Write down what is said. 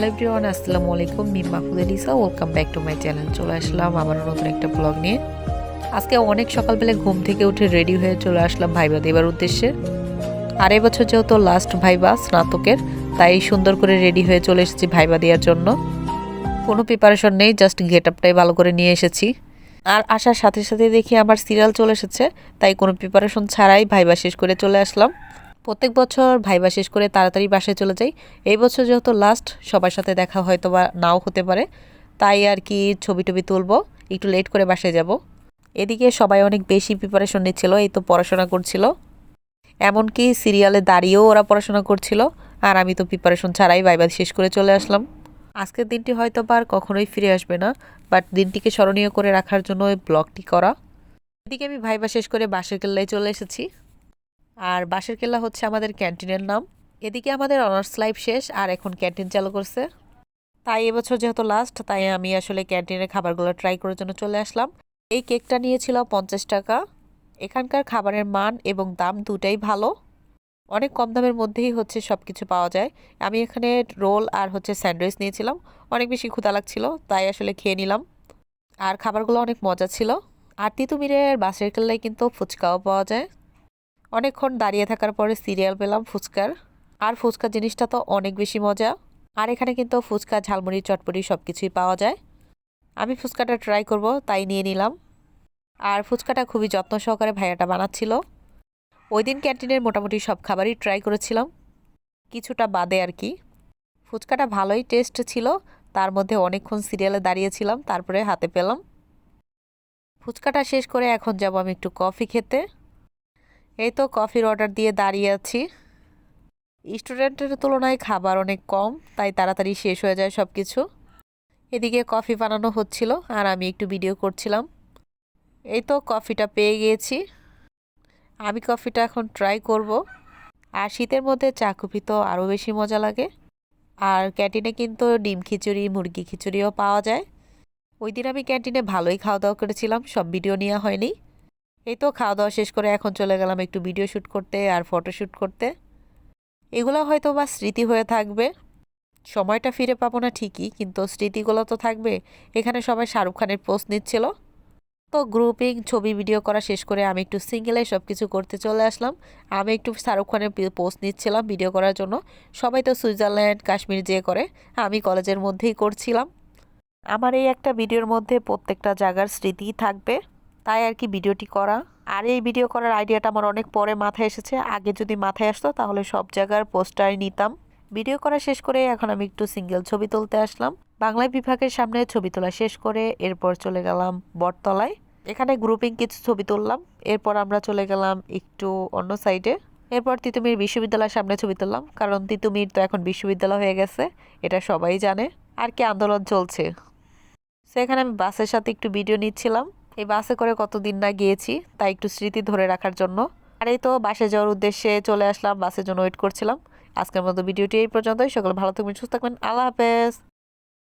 Hello everyone, আসসালামু আলাইকুম। Mim Mahfuz Elisa, welcome back to my channel. চলে আসলাম আবার নতুন একটা ব্লগ নিয়ে। আজকে অনেক সকালবেলা ঘুম থেকে উঠে রেডি হয়ে চলে আসলাম ভাইবা দেবার উদ্দেশ্যে। আর এবছর যেহেতু লাস্ট ভাইবা স্নাতকের, তাই সুন্দর করে রেডি হয়ে চলে এসেছি ভাইবা দেওয়ার জন্য। কোনো প্রিপারেশন নেই, জাস্ট গেট আপটাই ভালো করে নিয়ে এসেছি। আর আসার সাথে সাথে দেখি আমার সিরিয়াল চলে এসেছে, তাই কোনো প্রিপারেশন ছাড়াই ভাইবা শেষ করে চলে আসলাম। প্রত্যেক বছর ভাইবা শেষ করে তাড়াতাড়ি বাসায় চলে যাই। এই বছর যেহেতু লাস্ট, সবার সাথে দেখা হয়তো বা নাও হতে পারে, তাই আর কি ছবি টবি তুলবো, একটু লেট করে বাসায় যাব। এদিকে সবাই অনেক বেশি প্রিপারেশন নিচ্ছিল, এই তো পড়াশোনা করছিল, এমনকি সিরিয়ালে দাঁড়িয়েও ওরা পড়াশোনা করছিল। আর আমি তো প্রিপারেশন ছাড়াই ভাইবা শেষ করে চলে আসলাম। আজকের দিনটি হয়তো বা আর কখনোই ফিরে আসবে না, বাট দিনটিকে স্মরণীয় করে রাখার জন্য এই ব্লগটি করা। এদিকে আমি ভাইবা শেষ করে বাঁশের কেল্লায় চলে এসেছি। আর বাঁশের কেল্লা হচ্ছে আমাদের ক্যান্টিনের নাম। এদিকে আমাদের অনার্স লাইফ শেষ, আর এখন ক্যান্টিন চালু করছে। তাই এবছর যেহেতু লাস্ট, তাই আমি আসলে ক্যান্টিনের খাবারগুলো ট্রাই করার জন্য চলে আসলাম। এই কেকটা নিয়েছিল 50 টাকা। এখানকার খাবারের মান এবং দাম দুটাই ভালো, অনেক কম দামের মধ্যেই হচ্ছে সব কিছু পাওয়া যায়। আমি এখানে রোল আর হচ্ছে স্যান্ডউইচ নিয়েছিলাম, অনেক বেশি ক্ষুধা লাগছিল তাই আসলে খেয়ে নিলাম। আর খাবারগুলো অনেক মজা ছিল। আর তিতুমিরের বাসের কেল্লায় কিন্তু ফুচকাও পাওয়া যায়। অনেকক্ষণ দাঁড়িয়ে থাকার পরে সিরিয়াল পেলাম ফুচকার। আর ফুচকা জিনিসটা তো অনেক বেশি মজা। আর এখানে কিন্তু ফুচকা, ঝালমুড়ি, চটপটি সব কিছুই পাওয়া যায়। আমি ফুচকাটা ট্রাই করব তাই নিয়ে নিলাম। আর ফুচকাটা খুবই যত্ন সহকারে ভাইয়াটা বানাচ্ছিল। ওই দিন ক্যান্টিনের মোটামুটি সব খাবারই ট্রাই করেছিলাম, কিছুটা বাদে আর কি। ফুচকাটা ভালোই টেস্ট ছিল, তার মধ্যে অনেকক্ষণ সিরিয়ালে দাঁড়িয়েছিলাম, তারপরে হাতে পেলাম। ফুচকাটা শেষ করে এখন যাব আমি একটু কফি খেতে। এই তো কফির অর্ডার দিয়ে দাঁড়িয়ে আছি। স্টুডেন্টের তুলনায় খাবার অনেক কম, তাই তাড়াতাড়ি শেষ হয়ে যায় সব কিছু। এদিকে কফি বানানো হচ্ছিল আর আমি একটু ভিডিও করছিলাম। এই তো কফিটা পেয়ে গিয়েছি, আমি কফিটা এখন ট্রাই করব। আর শীতের মধ্যে চা কফি তো আরও বেশি মজা লাগে। আর ক্যান্টিনে কিন্তু ডিম খিচুড়ি, মুরগি খিচুড়িও পাওয়া যায়। ওই দিন আমি ক্যান্টিনে ভালোই খাওয়া দাওয়া করেছিলাম, সব ভিডিও নেওয়া হয়নি। এই তো খাওয়া দাওয়া শেষ করে এখন চলে গেলাম একটু ভিডিও শ্যুট করতে আর ফটোশ্যুট করতে। এগুলো হয়তো বা স্মৃতি হয়ে থাকবে, সময়টা ফিরে পাবো না ঠিকই, কিন্তু স্মৃতিগুলো তো থাকবে। এখানে সবাই শাহরুখ খানের পোস্ট নিচ্ছিল, তো গ্রুপিং ছবি ভিডিও করা শেষ করে আমি একটু সিঙ্গেলে সব কিছু করতে চলে আসলাম। আমি একটু শাহরুখ খানের পোস্ট নিচ্ছিলাম ভিডিও করার জন্য। সবাই তো সুইজারল্যান্ড, কাশ্মীর যেয়ে করে, আমি কলেজের মধ্যেই করছিলাম। আমার এই একটা ভিডিওর মধ্যে প্রত্যেকটা জায়গার স্মৃতিই থাকবে, তাই আর কি ভিডিওটি করা। আর এই ভিডিও করার আইডিয়াটা আমার অনেক পরে মাথায় এসেছে, আগে যদি মাথায় আসতো তাহলে সব জায়গার পোস্টার নিতাম। ভিডিও করা শেষ করে এখন আমি একটু সিঙ্গেল ছবি তুলতে আসলাম। বাংলা বিভাগের সামনে ছবি তোলা শেষ করে এরপর চলে গেলাম বটতলায়। এখানে গ্রুপিং কিছু ছবি তুললাম, এরপর আমরা চলে গেলাম একটু অন্য সাইডে। এরপর তিতুমির বিশ্ববিদ্যালয়ের সামনে ছবি তুললাম, কারণ তিতুমির তো এখন বিশ্ববিদ্যালয় হয়ে গেছে, এটা সবাই জানে। আর কি আন্দোলন চলছে, সেখানে আমি বাসের সাথে একটু ভিডিও নিচ্ছিলাম। এই বাসে করে কতদিন না গিয়েছি, তাই একটু স্মৃতি ধরে রাখার জন্য। আর এই তো বাসে যাওয়ার উদ্দেশ্যে চলে আসলাম, বাসের জন্য ওয়েট করছিলাম। আজকের মতো ভিডিওটি এই পর্যন্তই। সকলে ভালো থাকবেন, সুস্থ থাকবেন, আল্লাহ হাফেজ।